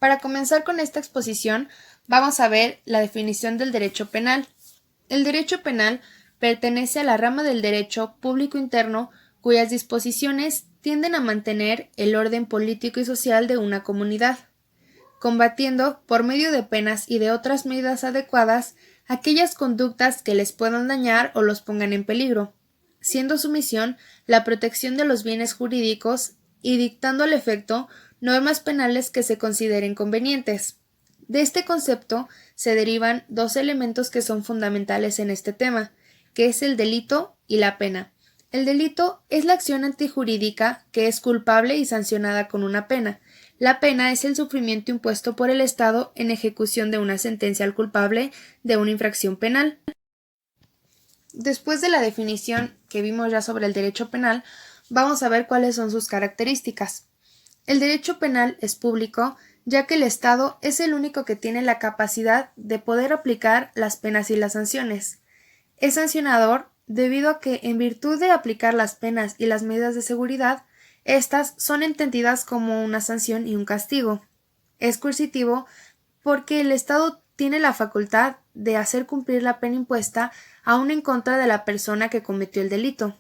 Para comenzar con esta exposición, vamos a ver la definición del derecho penal. El derecho penal pertenece a la rama del derecho público interno cuyas disposiciones tienden a mantener el orden político y social de una comunidad, combatiendo, por medio de penas y de otras medidas adecuadas, aquellas conductas que les puedan dañar o los pongan en peligro, siendo su misión la protección de los bienes jurídicos y dictando al efecto normas penales que se consideren convenientes. De este concepto se derivan dos elementos que son fundamentales en este tema, que es el delito y la pena. El delito es la acción antijurídica que es culpable y sancionada con una pena. La pena es el sufrimiento impuesto por el Estado en ejecución de una sentencia al culpable de una infracción penal. Después de la definición que vimos ya sobre el derecho penal, vamos a ver cuáles son sus características. El derecho penal es público, ya que el Estado es el único que tiene la capacidad de poder aplicar las penas y las sanciones. Es sancionador debido a que, en virtud de aplicar las penas y las medidas de seguridad, estas son entendidas como una sanción y un castigo. Es coercitivo porque el Estado tiene la facultad de hacer cumplir la pena impuesta aun en contra de la persona que cometió el delito.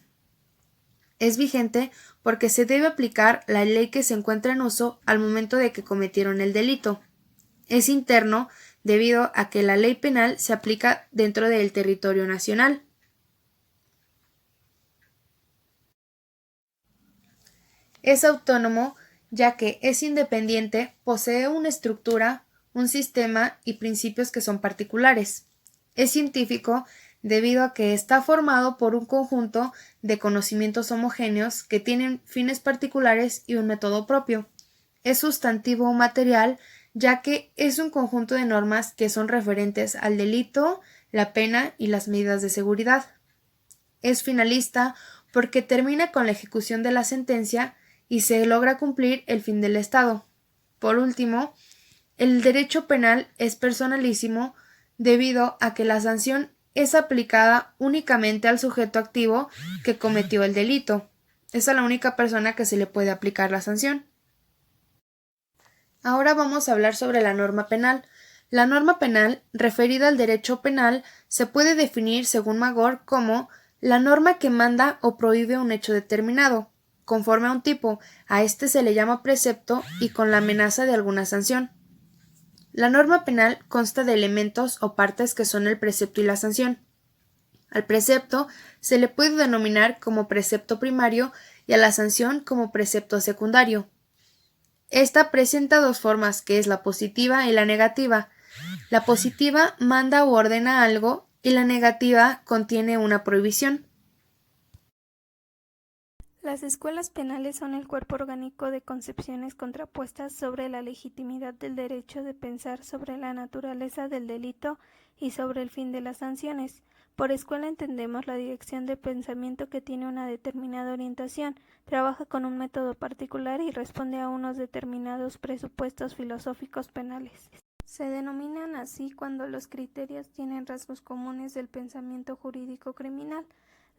Es vigente porque se debe aplicar la ley que se encuentra en uso al momento de que cometieron el delito. Es interno debido a que la ley penal se aplica dentro del territorio nacional. Es autónomo ya que es independiente, posee una estructura, un sistema y principios que son particulares. Es científico debido a que está formado por un conjunto de conocimientos homogéneos que tienen fines particulares y un método propio. Es sustantivo o material, ya que es un conjunto de normas que son referentes al delito, la pena y las medidas de seguridad. Es finalista porque termina con la ejecución de la sentencia y se logra cumplir el fin del Estado. Por último, el derecho penal es personalísimo debido a que la sanción es aplicada únicamente al sujeto activo que cometió el delito. Es a la única persona que se le puede aplicar la sanción. Ahora vamos a hablar sobre la norma penal. La norma penal, referida al derecho penal, se puede definir, según Magor, como la norma que manda o prohíbe un hecho determinado, conforme a un tipo. A este se le llama precepto y con la amenaza de alguna sanción. La norma penal consta de elementos o partes que son el precepto y la sanción. Al precepto se le puede denominar como precepto primario y a la sanción como precepto secundario. Esta presenta dos formas, que es la positiva y la negativa. La positiva manda o ordena algo y la negativa contiene una prohibición. Las escuelas penales son el cuerpo orgánico de concepciones contrapuestas sobre la legitimidad del derecho de pensar, sobre la naturaleza del delito y sobre el fin de las sanciones. Por escuela entendemos la dirección de pensamiento que tiene una determinada orientación, trabaja con un método particular y responde a unos determinados presupuestos filosóficos penales. Se denominan así cuando los criterios tienen rasgos comunes del pensamiento jurídico criminal.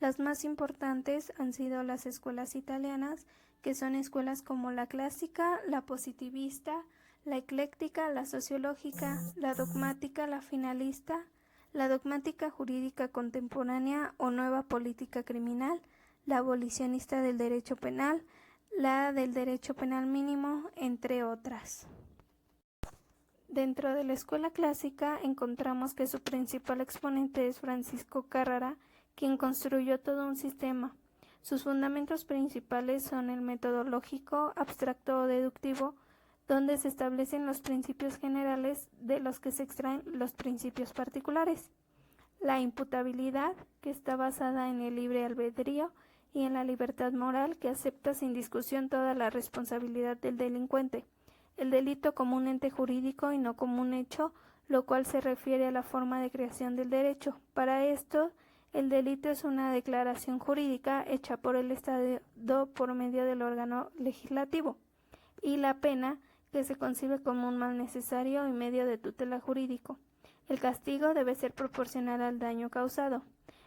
Las más importantes han sido las escuelas italianas, que son escuelas como la clásica, la positivista, la ecléctica, la sociológica, la dogmática, la finalista, la dogmática jurídica contemporánea o nueva política criminal, la abolicionista del derecho penal, la del derecho penal mínimo, entre otras. Dentro de la escuela clásica encontramos que su principal exponente es Francisco Carrara, quien construyó todo un sistema. Sus fundamentos principales son el método lógico, abstracto o deductivo, donde se establecen los principios generales de los que se extraen los principios particulares. La imputabilidad, que está basada en el libre albedrío y en la libertad moral, que acepta sin discusión toda la responsabilidad del delincuente. El delito como un ente jurídico y no como un hecho, lo cual se refiere a la forma de creación del derecho. Para esto, el delito es una declaración jurídica hecha por el Estado por medio del órgano legislativo, y la pena, que se concibe como un mal necesario y medio de tutela jurídico. El castigo debe ser proporcional al daño causado.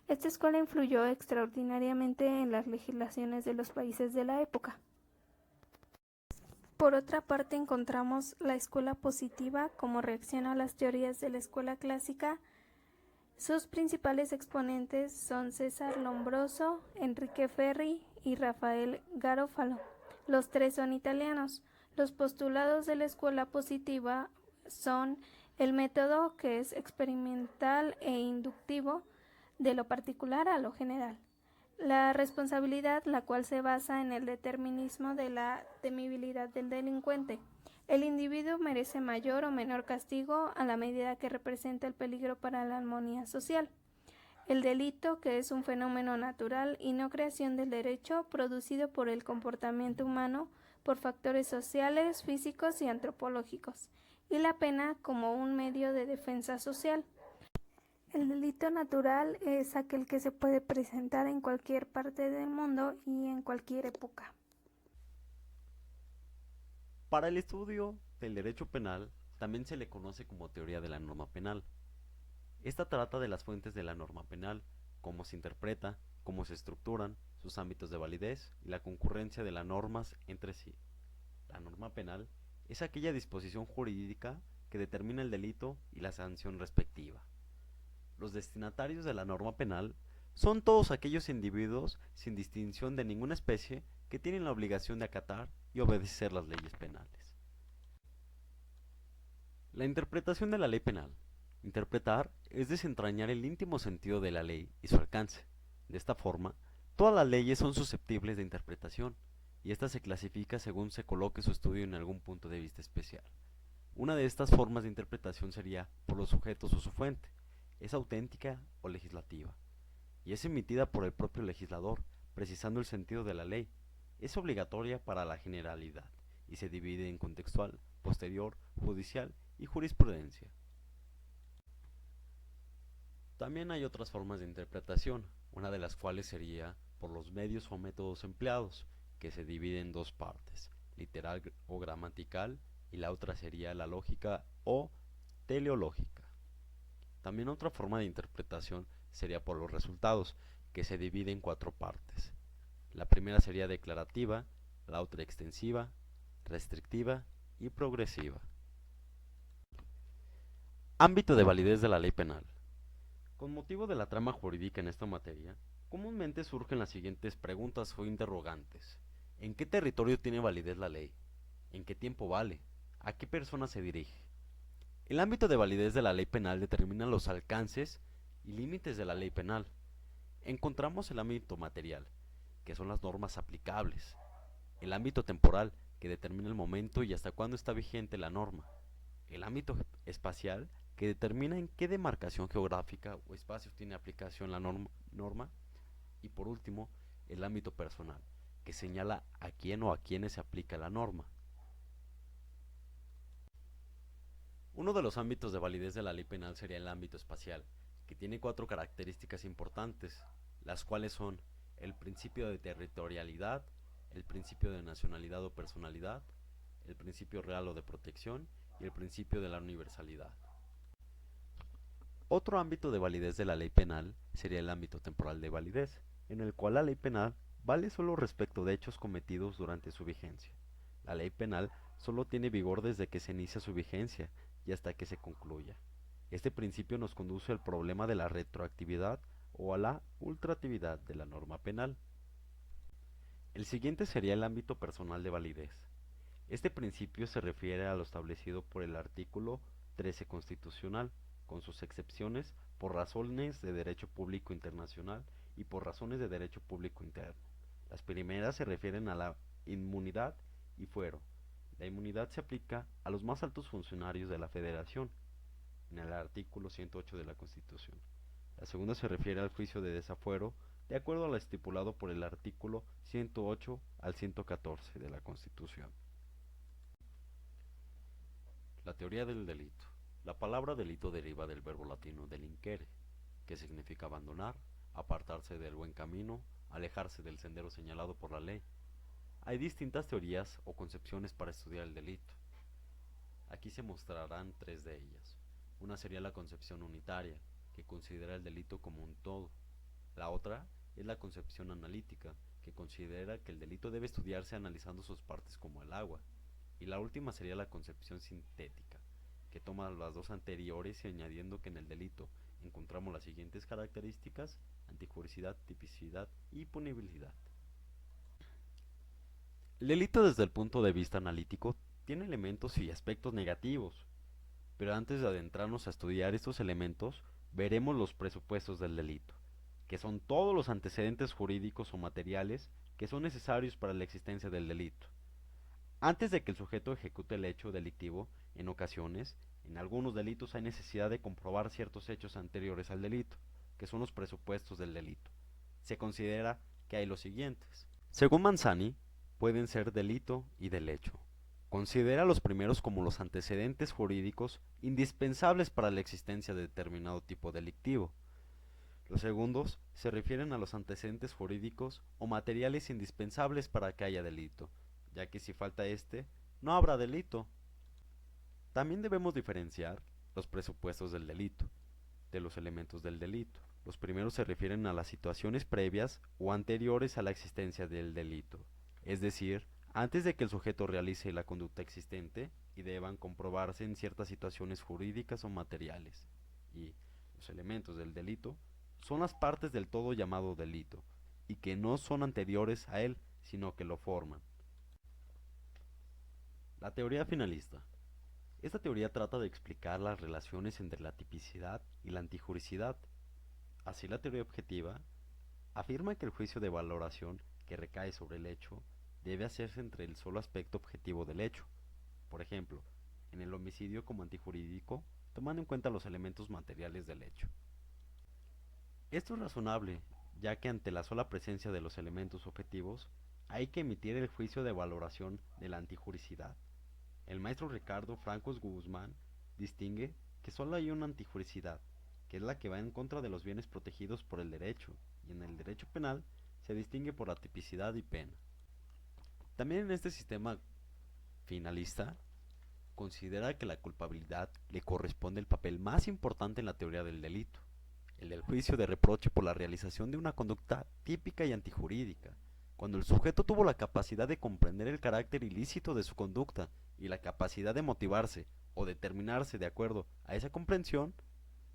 Esta escuela influyó extraordinariamente en las legislaciones de los países de la época. Por otra parte, encontramos la escuela positiva como reacción a las teorías de la escuela clásica. Sus principales exponentes son César Lombroso, Enrique Ferri y Rafael Garofalo. Los tres son italianos. Los postulados de la escuela positiva son el método, que es experimental e inductivo, de lo particular a lo general. La responsabilidad, la cual se basa en el determinismo de la temibilidad del delincuente. El individuo merece mayor o menor castigo a la medida que representa el peligro para la armonía social. El delito, que es un fenómeno natural y no creación del derecho, producido por el comportamiento humano por factores sociales, físicos y antropológicos. Y la pena como un medio de defensa social. El delito natural es aquel que se puede presentar en cualquier parte del mundo y en cualquier época. Para el estudio del derecho penal, también se le conoce como teoría de la norma penal. Esta trata de las fuentes de la norma penal, cómo se interpreta, cómo se estructuran, sus ámbitos de validez y la concurrencia de las normas entre sí. La norma penal es aquella disposición jurídica que determina el delito y la sanción respectiva. Los destinatarios de la norma penal son todos aquellos individuos sin distinción de ninguna especie que tienen la obligación de acatar y obedecer las leyes penales. La interpretación de la ley penal. Interpretar es desentrañar el íntimo sentido de la ley y su alcance. De esta forma, todas las leyes son susceptibles de interpretación, y ésta se clasifica según se coloque su estudio en algún punto de vista especial. Una de estas formas de interpretación sería por los sujetos o su fuente. Es auténtica o legislativa, y es emitida por el propio legislador, precisando el sentido de la ley. Es obligatoria para la generalidad, y se divide en contextual, posterior, judicial y jurisprudencia. También hay otras formas de interpretación, una de las cuales sería por los medios o métodos empleados, que se divide en dos partes, literal o gramatical, y la otra sería la lógica o teleológica. También otra forma de interpretación sería por los resultados, que se divide en cuatro partes. La primera sería declarativa, la otra extensiva, restrictiva y progresiva. Ámbito de validez de la ley penal. Con motivo de la trama jurídica en esta materia, comúnmente surgen las siguientes preguntas o interrogantes. ¿En qué territorio tiene validez la ley? ¿En qué tiempo vale? ¿A qué persona se dirige? El ámbito de validez de la ley penal determina los alcances y límites de la ley penal. Encontramos el ámbito material, que son las normas aplicables. El ámbito temporal, que determina el momento y hasta cuándo está vigente la norma. El ámbito espacial, que determina en qué demarcación geográfica o espacios tiene aplicación la norma. Y por último, el ámbito personal, que señala a quién o a quiénes se aplica la norma. Uno de los ámbitos de validez de la ley penal sería el ámbito espacial, que tiene cuatro características importantes, las cuales son el principio de territorialidad, el principio de nacionalidad o personalidad, el principio real o de protección y el principio de la universalidad. Otro ámbito de validez de la ley penal sería el ámbito temporal de validez, en el cual la ley penal vale solo respecto de hechos cometidos durante su vigencia. La ley penal solo tiene vigor desde que se inicia su vigencia y hasta que se concluya. Este principio nos conduce al problema de la retroactividad o a la ultractividad de la norma penal. El siguiente sería el ámbito personal de validez. Este principio se refiere a lo establecido por el artículo 13 constitucional, con sus excepciones por razones de derecho público internacional y por razones de derecho público interno. Las primeras se refieren a la inmunidad y fuero. La inmunidad se aplica a los más altos funcionarios de la Federación, en el artículo 108 de la Constitución. La segunda se refiere al juicio de desafuero, de acuerdo a lo estipulado por el artículo 108 al 114 de la Constitución. La teoría del delito. La palabra delito deriva del verbo latino delinquere, que significa abandonar, apartarse del buen camino, alejarse del sendero señalado por la ley. Hay distintas teorías o concepciones para estudiar el delito. Aquí se mostrarán tres de ellas. Una sería la concepción unitaria, que considera el delito como un todo. La otra es la concepción analítica, que considera que el delito debe estudiarse analizando sus partes como el agua. Y la última sería la concepción sintética, que toma las dos anteriores y añadiendo que en el delito encontramos las siguientes características: antijuricidad, tipicidad y punibilidad. El delito desde el punto de vista analítico tiene elementos y aspectos negativos, pero antes de adentrarnos a estudiar estos elementos, veremos los presupuestos del delito, que son todos los antecedentes jurídicos o materiales que son necesarios para la existencia del delito. Antes de que el sujeto ejecute el hecho delictivo, en ocasiones, en algunos delitos hay necesidad de comprobar ciertos hechos anteriores al delito, que son los presupuestos del delito. Se considera que hay los siguientes. Según Manzani, pueden ser delito y delecho. Considera los primeros como los antecedentes jurídicos indispensables para la existencia de determinado tipo delictivo. Los segundos se refieren a los antecedentes jurídicos o materiales indispensables para que haya delito, ya que si falta este, no habrá delito. También debemos diferenciar los presupuestos del delito de los elementos del delito. Los primeros se refieren a las situaciones previas o anteriores a la existencia del delito, es decir, antes de que el sujeto realice la conducta existente y deban comprobarse en ciertas situaciones jurídicas o materiales. Y los elementos del delito son las partes del todo llamado delito, y que no son anteriores a él, sino que lo forman. La teoría finalista. Esta teoría trata de explicar las relaciones entre la tipicidad y la antijuricidad. Así, la teoría objetiva afirma que el juicio de valoración que recae sobre el hecho debe hacerse entre el solo aspecto objetivo del hecho. Por ejemplo, en el homicidio como antijurídico, tomando en cuenta los elementos materiales del hecho. Esto es razonable, ya que ante la sola presencia de los elementos objetivos, hay que emitir el juicio de valoración de la antijuricidad. El maestro Ricardo Francos Guzmán distingue que solo hay una antijuricidad, que es la que va en contra de los bienes protegidos por el derecho, y en el derecho penal se distingue por la tipicidad y pena. También en este sistema finalista, considera que la culpabilidad le corresponde el papel más importante en la teoría del delito, el del juicio de reproche por la realización de una conducta típica y antijurídica, cuando el sujeto tuvo la capacidad de comprender el carácter ilícito de su conducta y la capacidad de motivarse o determinarse de acuerdo a esa comprensión,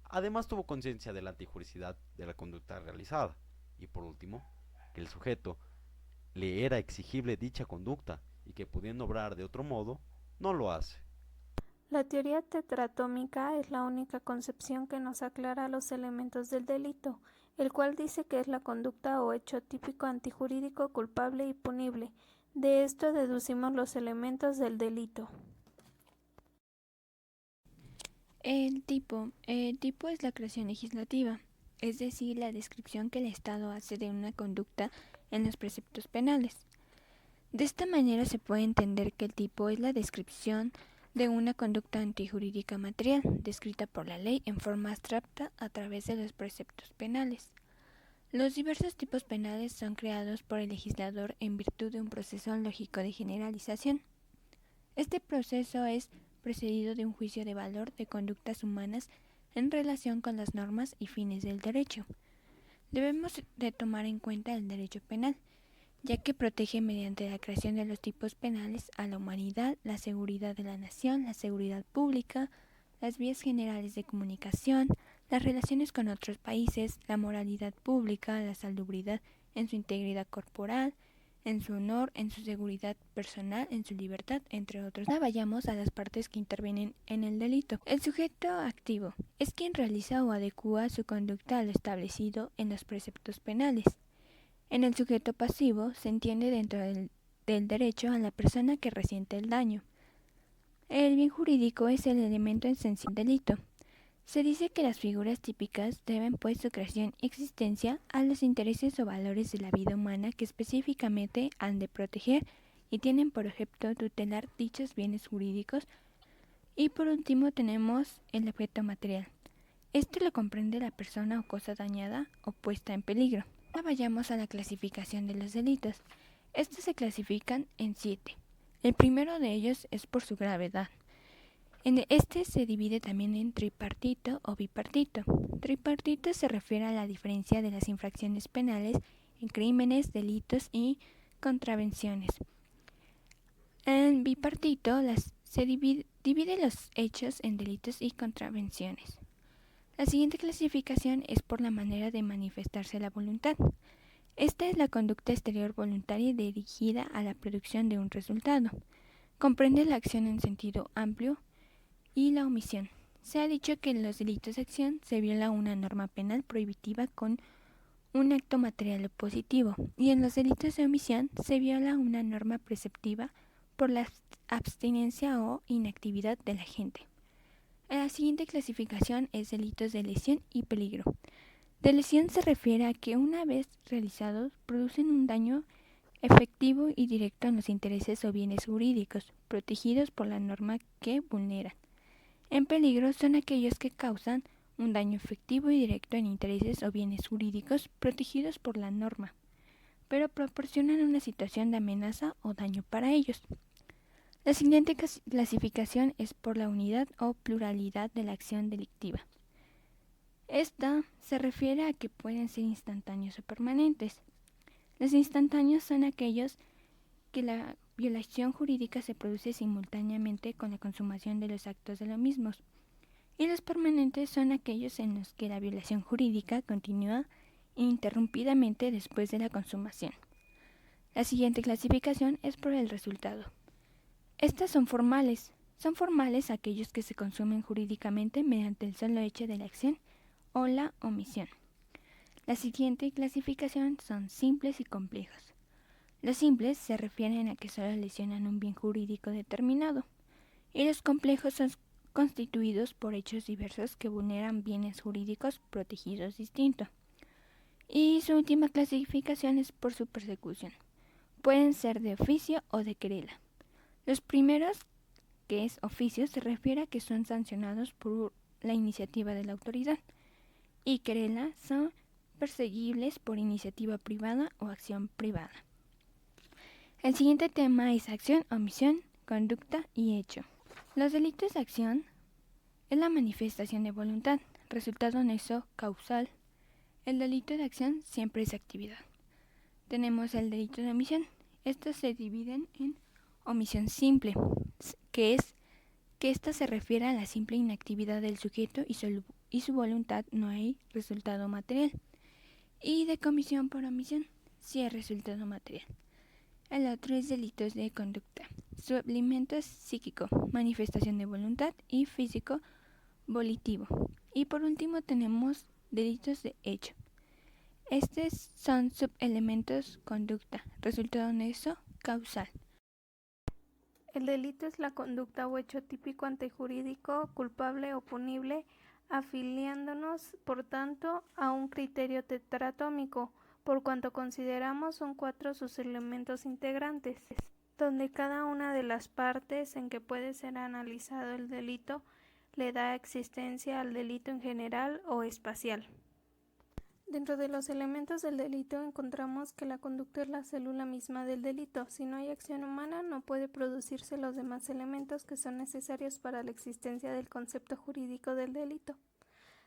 además tuvo conciencia de la antijuricidad de la conducta realizada, y por último, que el sujeto le era exigible dicha conducta y que pudiendo obrar de otro modo, no lo hace. La teoría tetratómica es la única concepción que nos aclara los elementos del delito, el cual dice que es la conducta o hecho típico antijurídico culpable y punible. De esto deducimos los elementos del delito. El tipo es la creación legislativa, es decir, la descripción que el Estado hace de una conducta en los preceptos penales. De esta manera se puede entender que el tipo es la descripción de una conducta antijurídica material, descrita por la ley en forma abstracta a través de los preceptos penales. Los diversos tipos penales son creados por el legislador en virtud de un proceso lógico de generalización. Este proceso es precedido de un juicio de valor de conductas humanas en relación con las normas y fines del derecho. Debemos de tomar en cuenta el derecho penal, ya que protege mediante la creación de los tipos penales a la humanidad, la seguridad de la nación, la seguridad pública, las vías generales de comunicación, las relaciones con otros países, la moralidad pública, la salubridad en su integridad corporal, en su honor, en su seguridad personal, en su libertad, entre otros. Ahora vayamos a las partes que intervienen en el delito. El sujeto activo es quien realiza o adecúa su conducta a lo establecido en los preceptos penales. En el sujeto pasivo se entiende dentro del derecho a la persona que resiente el daño. El bien jurídico es el elemento esencial del delito. Se dice que las figuras típicas deben pues su creación y existencia a los intereses o valores de la vida humana que específicamente han de proteger y tienen por objeto tutelar dichos bienes jurídicos. Y por último tenemos el objeto material. Esto lo comprende la persona o cosa dañada o puesta en peligro. Ahora vayamos a la clasificación de los delitos. Estos se clasifican en 7. El primero de ellos es por su gravedad. Este se divide también en tripartito o bipartito. Tripartito se refiere a la diferencia de las infracciones penales en crímenes, delitos y contravenciones. En bipartito se divide los hechos en delitos y contravenciones. La siguiente clasificación es por la manera de manifestarse la voluntad. Esta es la conducta exterior voluntaria dirigida a la producción de un resultado. Comprende la acción en sentido amplio y la omisión. Se ha dicho que en los delitos de acción se viola una norma penal prohibitiva con un acto material o positivo, y en los delitos de omisión se viola una norma preceptiva por la abstinencia o inactividad del agente. La siguiente clasificación es delitos de lesión y peligro. De lesión se refiere a que una vez realizados producen un daño efectivo y directo en los intereses o bienes jurídicos protegidos por la norma que vulneran. En peligro son aquellos que causan un daño efectivo y directo en intereses o bienes jurídicos protegidos por la norma, pero proporcionan una situación de amenaza o daño para ellos. La siguiente clasificación es por la unidad o pluralidad de la acción delictiva. Esta se refiere a que pueden ser instantáneos o permanentes. Los instantáneos son aquellos que la violación jurídica se produce simultáneamente con la consumación de los actos de los mismos, y los permanentes son aquellos en los que la violación jurídica continúa ininterrumpidamente después de la consumación. La siguiente clasificación es por el resultado. Estas son formales. Son formales aquellos que se consumen jurídicamente mediante el solo hecho de la acción o la omisión. La siguiente clasificación son simples y complejos. Los simples se refieren a que solo lesionan un bien jurídico determinado, y los complejos son constituidos por hechos diversos que vulneran bienes jurídicos protegidos distintos. Y su última clasificación es por su persecución. Pueden ser de oficio o de querela. Los primeros, que es oficio, se refiere a que son sancionados por la iniciativa de la autoridad, y querela son perseguibles por iniciativa privada o acción privada. El siguiente tema es acción, omisión, conducta y hecho. Los delitos de acción es la manifestación de voluntad, resultado nexo causal. El delito de acción siempre es actividad. Tenemos el delito de omisión. Estos se dividen en omisión simple, que es que ésta se refiere a la simple inactividad del sujeto y su voluntad, no hay resultado material. Y de comisión por omisión, sí hay resultado material. El otro es delitos de conducta. Su elemento es psíquico, manifestación de voluntad, y físico, volitivo. Y por último tenemos delitos de hecho. Estos son subelementos conducta, resultado nexo causal. El delito es la conducta o hecho típico antejurídico, culpable o punible, afiliándonos, por tanto, a un criterio tetratómico, por cuanto consideramos son 4 sus elementos integrantes, donde cada una de las partes en que puede ser analizado el delito le da existencia al delito en general o espacial. Dentro de los elementos del delito encontramos que la conducta es la célula misma del delito. Si no hay acción humana, no puede producirse los demás elementos que son necesarios para la existencia del concepto jurídico del delito.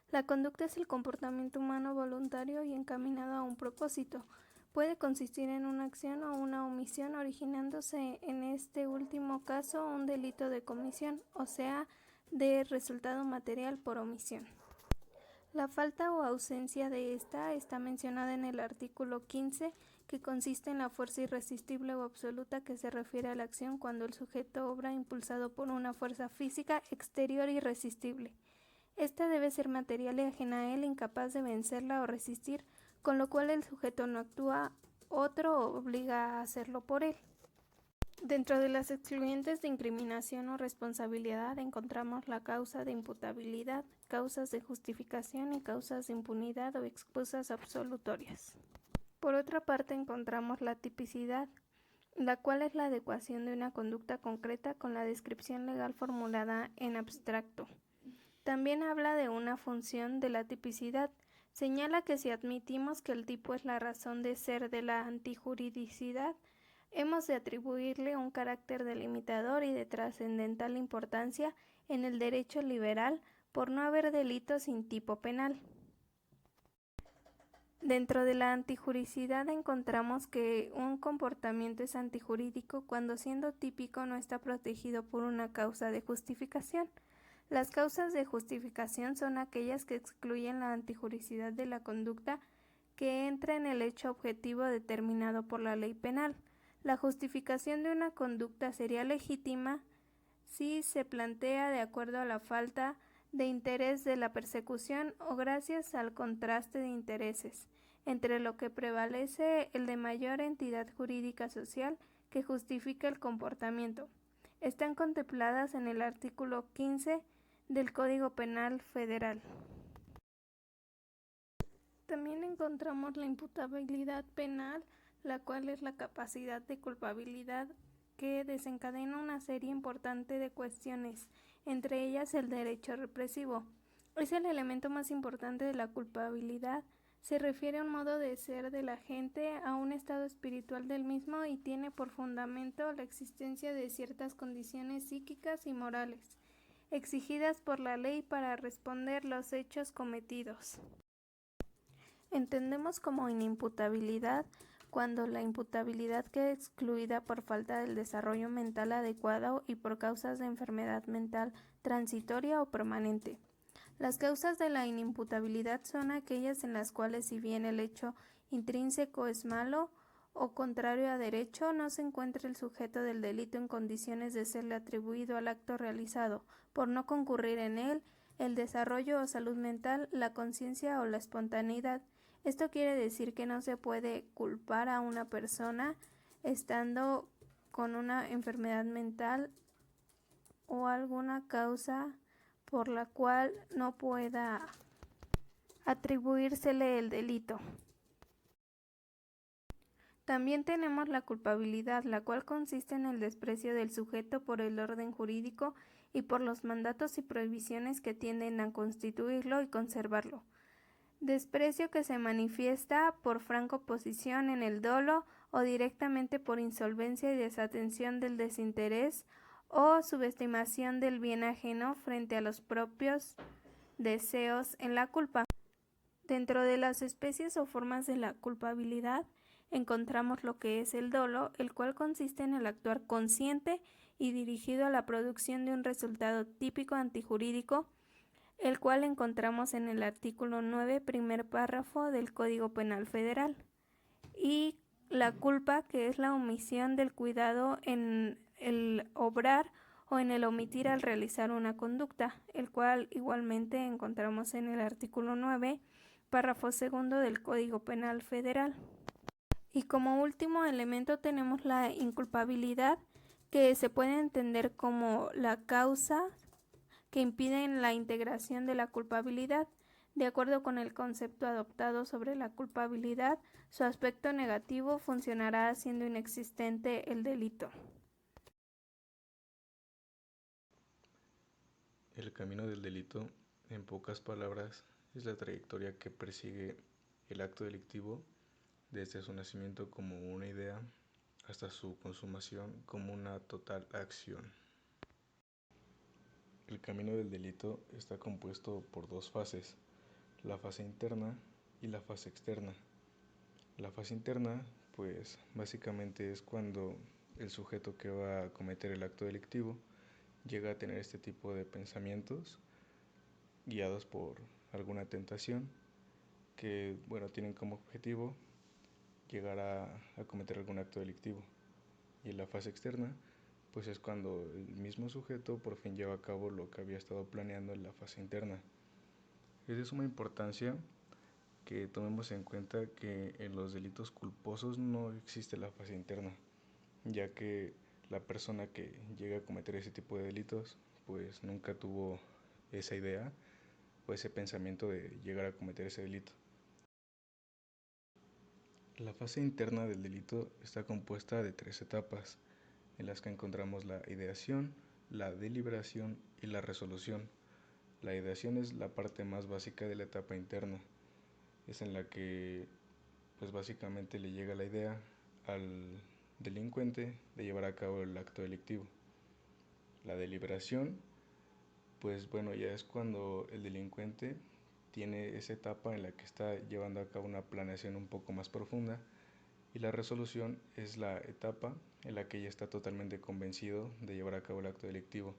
La conducta es el comportamiento humano voluntario y encaminado a un propósito. Puede consistir en una acción o una omisión, originándose en este último caso un delito de comisión, o sea, de resultado material por omisión. La falta o ausencia de esta está mencionada en el artículo 15, que consiste en la fuerza irresistible o absoluta, que se refiere a la acción cuando el sujeto obra impulsado por una fuerza física exterior irresistible. Esta debe ser material y ajena a él, incapaz de vencerla o resistir, con lo cual el sujeto no actúa, otro obliga a hacerlo por él. Dentro de las excluyentes de incriminación o responsabilidad encontramos la causa de imputabilidad, causas de justificación y causas de impunidad o excusas absolutorias. Por otra parte encontramos la tipicidad, la cual es la adecuación de una conducta concreta con la descripción legal formulada en abstracto. También habla de una función de la tipicidad. Señala que si admitimos que el tipo es la razón de ser de la antijuridicidad, hemos de atribuirle un carácter delimitador y de trascendental importancia en el derecho liberal por no haber delitos sin tipo penal. Dentro de la antijuricidad encontramos que un comportamiento es antijurídico cuando, siendo típico, no está protegido por una causa de justificación. Las causas de justificación son aquellas que excluyen la antijuricidad de la conducta que entra en el hecho objetivo determinado por la ley penal. La justificación de una conducta sería legítima si se plantea de acuerdo a la falta de interés de la persecución o gracias al contraste de intereses, entre lo que prevalece el de mayor entidad jurídica social que justifica el comportamiento. Están contempladas en el artículo 15 del Código Penal Federal. También encontramos la imputabilidad penal, la cual es la capacidad de culpabilidad que desencadena una serie importante de cuestiones, entre ellas el derecho represivo. Es el elemento más importante de la culpabilidad. Se refiere a un modo de ser de la gente, a un estado espiritual del mismo, y tiene por fundamento la existencia de ciertas condiciones psíquicas y morales, exigidas por la ley para responder los hechos cometidos. Entendemos como inimputabilidad cuando la imputabilidad queda excluida por falta del desarrollo mental adecuado y por causas de enfermedad mental transitoria o permanente. Las causas de la inimputabilidad son aquellas en las cuales, si bien el hecho intrínseco es malo o contrario a derecho, no se encuentra el sujeto del delito en condiciones de serle atribuido al acto realizado, por no concurrir en él el desarrollo o salud mental, la conciencia o la espontaneidad. Esto quiere decir que no se puede culpar a una persona estando con una enfermedad mental o alguna causa por la cual no pueda atribuírsele el delito. También tenemos la culpabilidad, la cual consiste en el desprecio del sujeto por el orden jurídico y por los mandatos y prohibiciones que tienden a constituirlo y conservarlo. Desprecio que se manifiesta por franca oposición en el dolo o directamente por insolvencia y desatención del desinterés o subestimación del bien ajeno frente a los propios deseos en la culpa. Dentro de las especies o formas de la culpabilidad encontramos lo que es el dolo, el cual consiste en el actuar consciente y dirigido a la producción de un resultado típico antijurídico, el cual encontramos en el artículo 9, primer párrafo del Código Penal Federal. Y la culpa, que es la omisión del cuidado en el obrar o en el omitir al realizar una conducta, el cual igualmente encontramos en el artículo 9, párrafo segundo del Código Penal Federal. Y como último elemento tenemos la inculpabilidad, que se puede entender como la causa que impiden la integración de la culpabilidad. De acuerdo con el concepto adoptado sobre la culpabilidad, su aspecto negativo funcionará haciendo inexistente el delito. El camino del delito, en pocas palabras, es la trayectoria que persigue el acto delictivo desde su nacimiento como una idea hasta su consumación como una total acción. El camino del delito está compuesto por dos fases, la fase interna y la fase externa. La fase interna, pues básicamente es cuando el sujeto que va a cometer el acto delictivo llega a tener este tipo de pensamientos guiados por alguna tentación que, tienen como objetivo llegar a cometer algún acto delictivo. Y en la fase externa, pues es cuando el mismo sujeto por fin lleva a cabo lo que había estado planeando en la fase interna. Es de suma importancia que tomemos en cuenta que en los delitos culposos no existe la fase interna, ya que la persona que llega a cometer ese tipo de delitos pues nunca tuvo esa idea o ese pensamiento de llegar a cometer ese delito. La fase interna del delito está compuesta de 3 etapas, en las que encontramos la ideación, la deliberación y la resolución. La ideación es la parte más básica de la etapa interna. Es en la que pues básicamente le llega la idea al delincuente de llevar a cabo el acto delictivo. La deliberación, pues ya es cuando el delincuente tiene esa etapa en la que está llevando a cabo una planeación un poco más profunda, y la resolución es la etapa en la que ya está totalmente convencido de llevar a cabo el acto delictivo.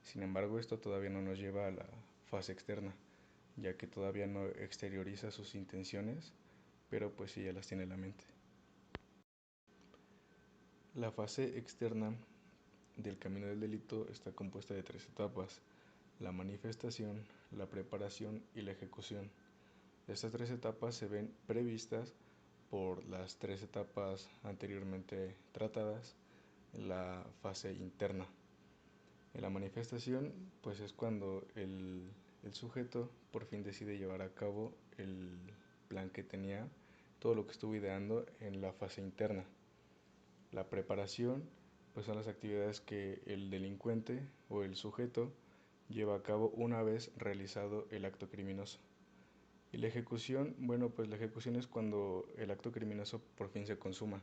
Sin embargo, esto todavía no nos lleva a la fase externa, ya que todavía no exterioriza sus intenciones, pero pues sí ya las tiene en la mente. La fase externa del camino del delito está compuesta de 3 etapas: la manifestación, la preparación y la ejecución. Estas 3 etapas se ven previstas por las 3 etapas anteriormente tratadas en la fase interna. En la manifestación, pues es cuando el sujeto por fin decide llevar a cabo el plan que tenía, todo lo que estuvo ideando en la fase interna. La preparación, pues son las actividades que el delincuente o el sujeto lleva a cabo una vez realizado el acto criminoso. Y la ejecución, bueno, pues la ejecución es cuando el acto criminoso por fin se consuma.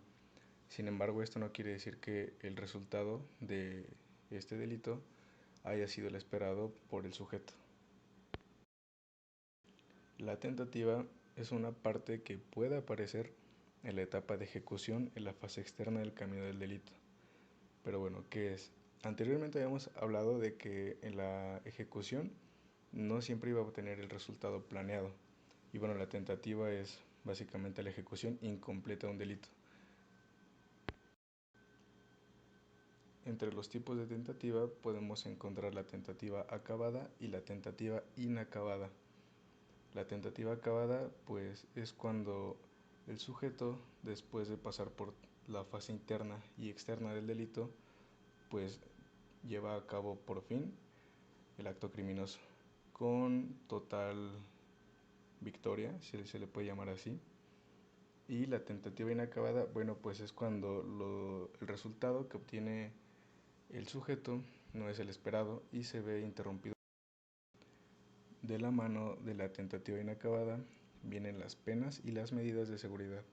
Sin embargo, esto no quiere decir que el resultado de este delito haya sido el esperado por el sujeto. La tentativa es una parte que puede aparecer en la etapa de ejecución en la fase externa del camino del delito. Pero bueno, ¿qué es? Anteriormente habíamos hablado de que en la ejecución no siempre iba a obtener el resultado planeado. Y bueno, la tentativa es básicamente la ejecución incompleta de un delito. Entre los tipos de tentativa podemos encontrar la tentativa acabada y la tentativa inacabada. La tentativa acabada pues es cuando el sujeto, después de pasar por la fase interna y externa del delito, pues lleva a cabo por fin el acto criminoso con total victoria, si se le puede llamar así. Y la tentativa inacabada, bueno, pues es cuando el resultado que obtiene el sujeto no es el esperado y se ve interrumpido. De la mano de la tentativa inacabada vienen las penas y las medidas de seguridad,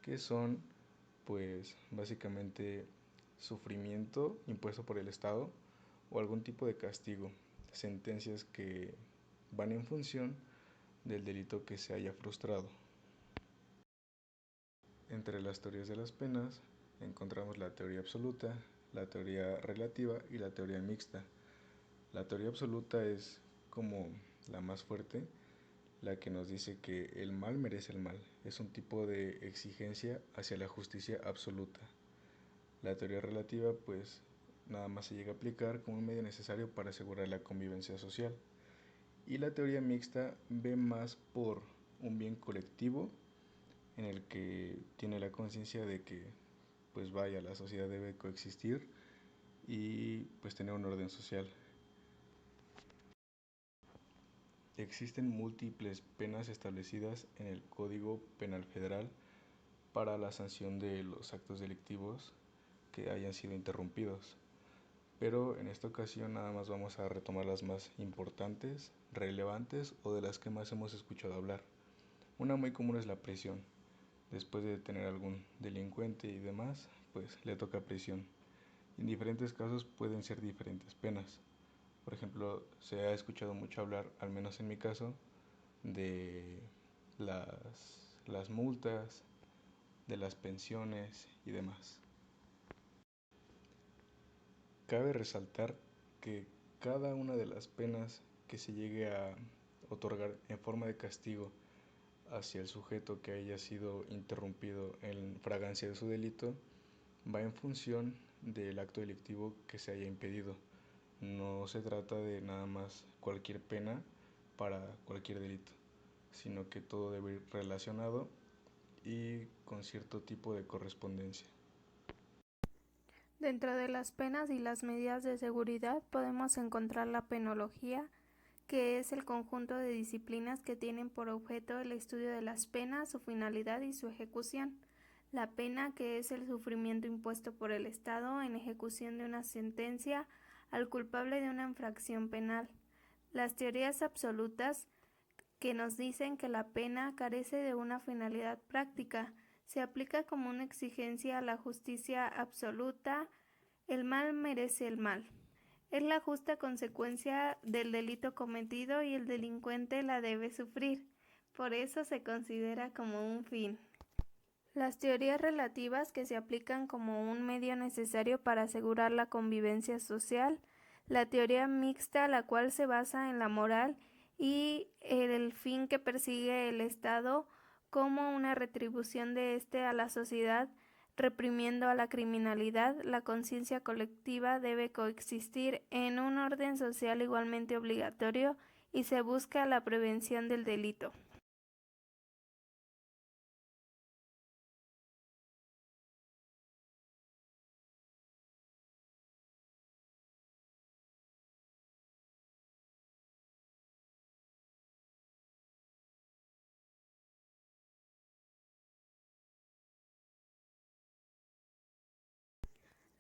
que son pues básicamente sufrimiento impuesto por el Estado o algún tipo de castigo, sentencias que van en función del delito que se haya frustrado. Entre las teorías de las penas encontramos la teoría absoluta, la teoría relativa y la teoría mixta. La teoría absoluta es como la más fuerte, la que nos dice que el mal merece el mal. Es un tipo de exigencia hacia la justicia absoluta. La teoría relativa pues nada más se llega a aplicar como un medio necesario para asegurar la convivencia social. Y la teoría mixta ve más por un bien colectivo en el que tiene la conciencia de que pues vaya, la sociedad debe coexistir y pues tener un orden social. Existen múltiples penas establecidas en el Código Penal Federal para la sanción de los actos delictivos que hayan sido interrumpidos, pero en esta ocasión nada más vamos a retomar las más importantes, relevantes o de las que más hemos escuchado hablar. Una muy común es la prisión. Después de detener a algún delincuente y demás, pues le toca prisión. En diferentes casos pueden ser diferentes penas. Por ejemplo, se ha escuchado mucho hablar, al menos en mi caso, de las multas, de las pensiones y demás. Cabe resaltar que cada una de las penas que se llegue a otorgar en forma de castigo hacia el sujeto que haya sido interrumpido en fragancia de su delito va en función del acto delictivo que se haya impedido. No se trata de nada más cualquier pena para cualquier delito, sino que todo debe ir relacionado y con cierto tipo de correspondencia. Dentro de las penas y las medidas de seguridad podemos encontrar la penología, que es el conjunto de disciplinas que tienen por objeto el estudio de las penas, su finalidad y su ejecución. La pena, que es el sufrimiento impuesto por el Estado en ejecución de una sentencia al culpable de una infracción penal. Las teorías absolutas, que nos dicen que la pena carece de una finalidad práctica, se aplica como una exigencia a la justicia absoluta, el mal merece el mal. Es la justa consecuencia del delito cometido y el delincuente la debe sufrir. Por eso se considera como un fin. Las teorías relativas que se aplican como un medio necesario para asegurar la convivencia social, la teoría mixta, la cual se basa en la moral y el fin que persigue el Estado como una retribución de éste a la sociedad, reprimiendo a la criminalidad. La conciencia colectiva debe coexistir en un orden social igualmente obligatorio y se busca la prevención del delito.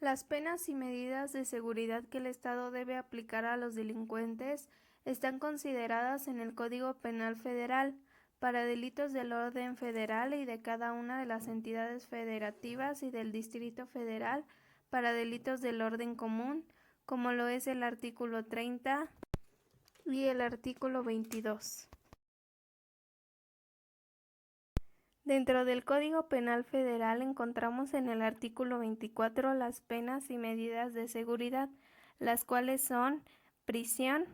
Las penas y medidas de seguridad que el Estado debe aplicar a los delincuentes están consideradas en el Código Penal Federal para delitos del orden federal y de cada una de las entidades federativas y del Distrito Federal para delitos del orden común, como lo es el artículo 30 y el artículo 22. Dentro del Código Penal Federal encontramos en el artículo 24 las penas y medidas de seguridad, las cuales son prisión,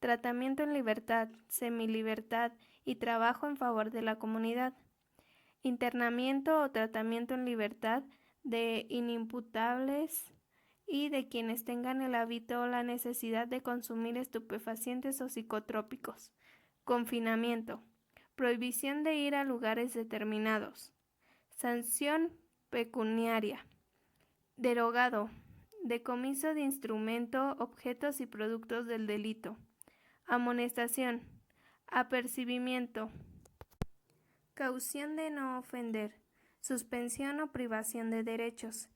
tratamiento en libertad, semilibertad y trabajo en favor de la comunidad, internamiento o tratamiento en libertad de inimputables y de quienes tengan el hábito o la necesidad de consumir estupefacientes o psicotrópicos, confinamiento, prohibición de ir a lugares determinados, sanción pecuniaria, derogado, decomiso de instrumento, objetos y productos del delito, amonestación, apercibimiento, caución de no ofender, suspensión o privación de derechos,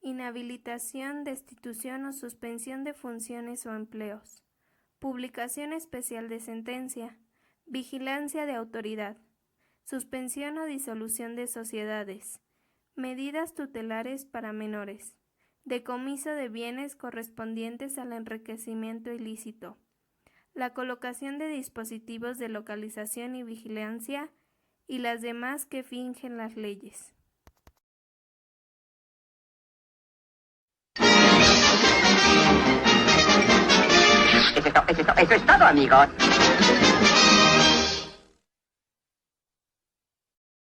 inhabilitación, destitución o suspensión de funciones o empleos, publicación especial de sentencia, vigilancia de autoridad, suspensión o disolución de sociedades, medidas tutelares para menores, decomiso de bienes correspondientes al enriquecimiento ilícito, la colocación de dispositivos de localización y vigilancia y las demás que fingen las leyes. Eso es todo, amigos.